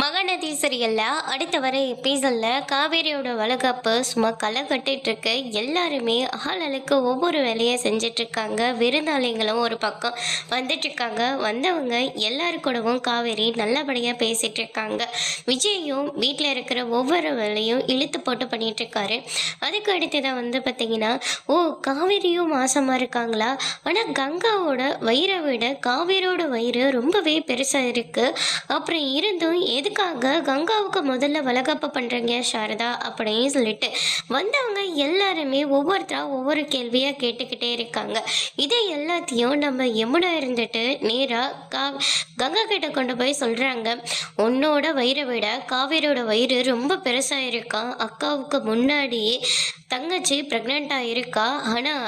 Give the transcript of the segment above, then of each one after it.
மகாநதி சீரியல்ல அடுத்த வர எபிசோட்ல காவேரியோட வளகாப்பு சும்மா களை கட்டிட்டு இருக்கு. எல்லாருமே ஆளுக்கு ஒவ்வொரு வேலையை செஞ்சுட்டு இருக்காங்க. விருந்தாளிகளும் ஒரு பக்கம் வந்துட்டு இருக்காங்க. வந்தவங்க எல்லாரு கூடவும் காவேரி நல்லபடியா பேசிட்டு இருக்காங்க. விஜயும் வீட்டில் இருக்கிற ஒவ்வொரு வேலையும் இழுத்து போட்டு பண்ணிட்டு இருக்காரு. அதுக்கு அடுத்ததான் பார்த்தீங்கன்னா, ஓ காவேரியும் மாசமா இருக்காங்களா? ஆனால் கங்காவோட வயிறை விட காவேரியோட வயிறு ரொம்பவே பெருசா இருக்கு. அப்புறம் இருந்தும் எதுக்காக கங்காவுக்கு முதல்ல வளகாப்பு பண்ணுறீங்க சாரதா அப்படின்னு சொல்லிட்டு வந்தவங்க எல்லாருமே ஒவ்வொருத்தரா ஒவ்வொரு கேள்வியாக கேட்டுக்கிட்டே இருக்காங்க. இதை எல்லாத்தையும் நம்ம யமுனா இருந்துட்டு நேராக கங்கா கிட்ட கொண்டு போய் சொல்கிறாங்க. உன்னோட வயிறை விட காவேரியோட வயிறு ரொம்ப பெருசாக இருக்கா. அக்காவுக்கு முன்னாடியே தங்கச்சி ப்ரெக்னெண்ட்டாக இருக்கா. ஆனால்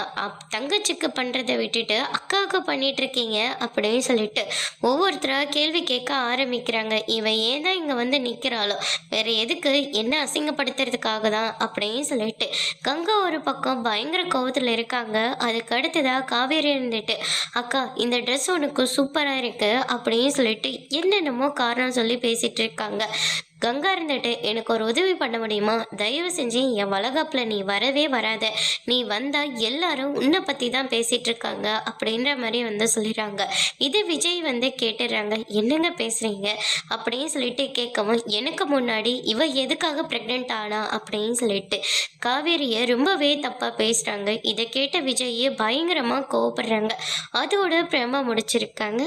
தங்கச்சிக்கு பண்ணுறதை விட்டுட்டு அக்காவுக்கு பண்ணிட்டு இருக்கீங்க அப்படின்னு சொல்லிட்டு ஒவ்வொருத்தராக கேள்வி கேட்க ஆரம்பிக்கிறாங்க. இவன் ஏன் தான் இங்கே வந்து நிற்கிறாளோ, வேற எதுக்கு என்ன அசிங்கப்படுத்துறதுக்காக தான் அப்படின்னு சொல்லிட்டு கங்கா ஒரு பக்கம் பயங்கர கோவத்தில் இருக்காங்க. அதுக்கு அடுத்ததாக காவேரி இருந்துட்டு, அக்கா இந்த ட்ரெஸ் உனக்கு சூப்பராக இருக்கு அப்படின்னு சொல்லிட்டு என்னென்னமோ காரணம் சொல்லி பேசிட்டு இருக்காங்க. கங்கா இருந்துட்டு, எனக்கு ஒரு உதவி பண்ண முடியுமா? தயவு செஞ்சு என் வளகாப்பில் நீ வரவே வராத. நீ வந்தால் எல்லாரும் உன்னை பற்றி தான் பேசிகிட்டு இருக்காங்க அப்படின்ற மாதிரி சொல்லிடுறாங்க. இது விஜய் கேட்டுடுறாங்க. என்னங்க பேசுகிறீங்க அப்படின்னு சொல்லிட்டு கேட்கவும், எனக்கு முன்னாடி இவ எதுக்காக ப்ரெக்னென்ட் ஆனா அப்படின்னு சொல்லிட்டு காவேரியை ரொம்பவே தப்பாக பேசுகிறாங்க. இதை கேட்ட விஜய் பயங்கரமாக கோவப்படுறாங்க. அதோட பிரேமா முடிச்சிருக்காங்க.